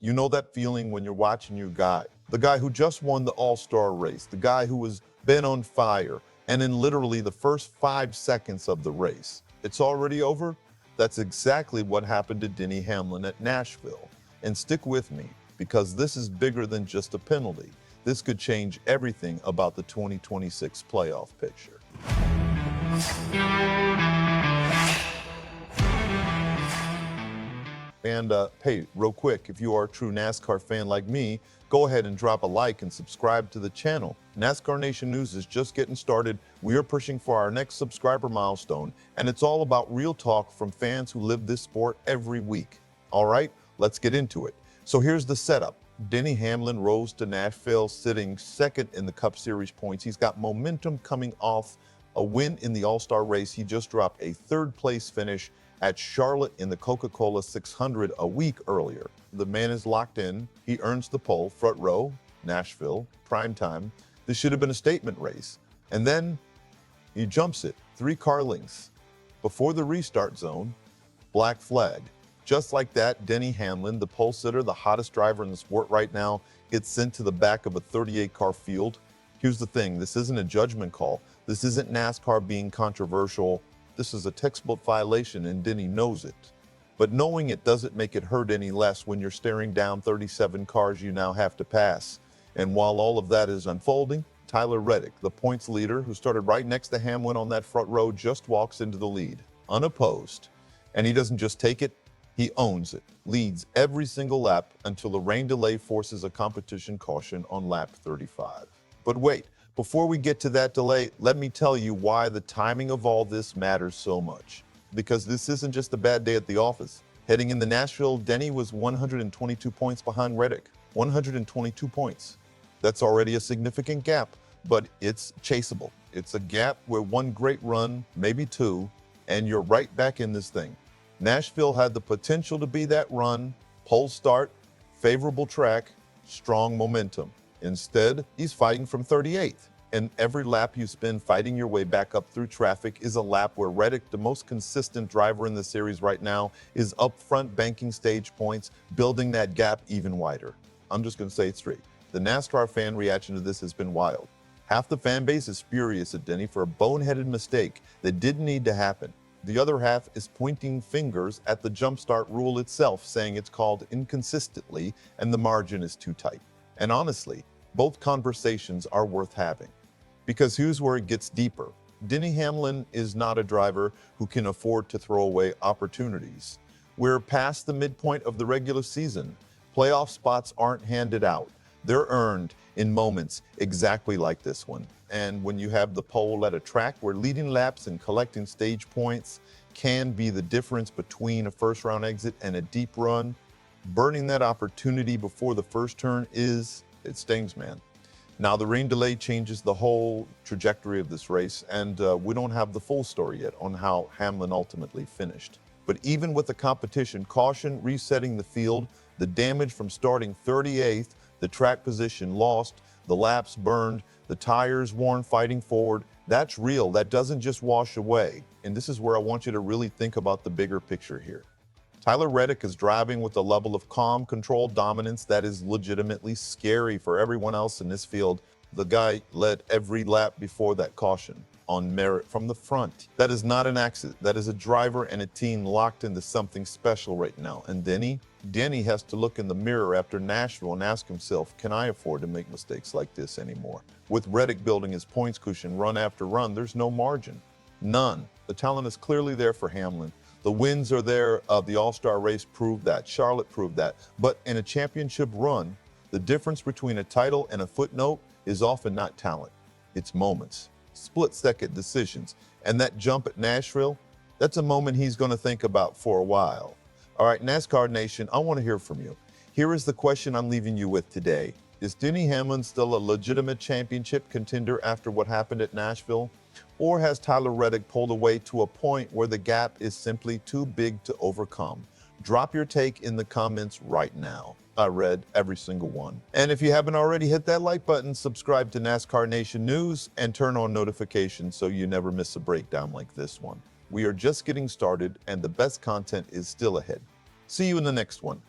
You know that feeling when you're watching your guy, the guy who just won the All-Star race, the guy who has been on fire, and in literally the first 5 seconds of the race, it's already over? That's exactly what happened to Denny Hamlin at Nashville. And stick with me, because this is bigger than just a penalty. This could change everything about the 2026 playoff picture. And hey, real quick, if you are a true NASCAR fan like me, go ahead and drop a like and subscribe to the channel. NASCAR Nation News is just getting started. We are pushing for our next subscriber milestone, and it's all about real talk from fans who live this sport every week. All right, let's get into it. So here's the setup. Denny Hamlin rose to Nashville, sitting second in the Cup Series points. He's got momentum coming off a win in the All-Star race. He just dropped a third-place finish at Charlotte in the Coca-Cola 600 a week earlier. The man is locked in. He earns the pole, front row, Nashville, prime time. This should have been a statement race. And then he jumps it 3 car lengths before the restart zone, black flag. Just like that, Denny Hamlin, the pole sitter, the hottest driver in the sport right now, gets sent to the back of a 38-car field. Here's the thing, this isn't a judgment call. This isn't NASCAR being controversial. This is a textbook violation, and Denny knows it. But knowing it doesn't make it hurt any less when you're staring down 37 cars you now have to pass. And while all of that is unfolding, Tyler Reddick, the points leader who started right next to Hamlin on that front row, just walks into the lead, unopposed. And he doesn't just take it, he owns it, leads every single lap until the rain delay forces a competition caution on lap 35. But wait, before we get to that delay, let me tell you why the timing of all this matters so much. Because this isn't just a bad day at the office. Heading into Nashville, Denny was 122 points behind Reddick. 122 points. That's already a significant gap, but it's chaseable. It's a gap where one great run, maybe 2, and you're right back in this thing. Nashville had the potential to be that run, pole start, favorable track, strong momentum. Instead, he's fighting from 38th. And every lap you spend fighting your way back up through traffic is a lap where Reddick, the most consistent driver in the series right now, is up front banking stage points, building that gap even wider. I'm just going to say it straight. The NASCAR fan reaction to this has been wild. Half the fan base is furious at Denny for a boneheaded mistake that didn't need to happen. The other half is pointing fingers at the jumpstart rule itself, saying it's called inconsistently and the margin is too tight. And honestly, both conversations are worth having. Because here's where it gets deeper. Denny Hamlin is not a driver who can afford to throw away opportunities. We're past the midpoint of the regular season. Playoff spots aren't handed out. They're earned in moments exactly like this one. And when you have the pole at a track where leading laps and collecting stage points can be the difference between a first-round exit and a deep run, burning that opportunity before the first turn it stings, man. Now, the rain delay changes the whole trajectory of this race, and we don't have the full story yet on how Hamlin ultimately finished. But even with the competition caution resetting the field, the damage from starting 38th, the track position lost, the laps burned, the tires worn fighting forward, that's real. That doesn't just wash away. And this is where I want you to really think about the bigger picture here. Tyler Reddick is driving with a level of calm, controlled dominance that is legitimately scary for everyone else in this field. The guy led every lap before that caution on merit from the front. That is not an accident. That is a driver and a team locked into something special right now. And Denny has to look in the mirror after Nashville and ask himself, can I afford to make mistakes like this anymore? With Reddick building his points cushion run after run, there's no margin. None. The talent is clearly there for Hamlin. The wins are there. The All-Star race proved that. Charlotte proved that. But in a championship run, the difference between a title and a footnote is often not talent. It's moments, split-second decisions. And that jump at Nashville, that's a moment he's going to think about for a while. All right, NASCAR Nation, I want to hear from you. Here is the question I'm leaving you with today. Is Denny Hamlin still a legitimate championship contender after what happened at Nashville? Or has Tyler Reddick pulled away to a point where the gap is simply too big to overcome? Drop your take in the comments right now. I read every single one. And if you haven't already, hit that like button, subscribe to NASCAR Nation News, and turn on notifications so you never miss a breakdown like this one. We are just getting started, and the best content is still ahead. See you in the next one.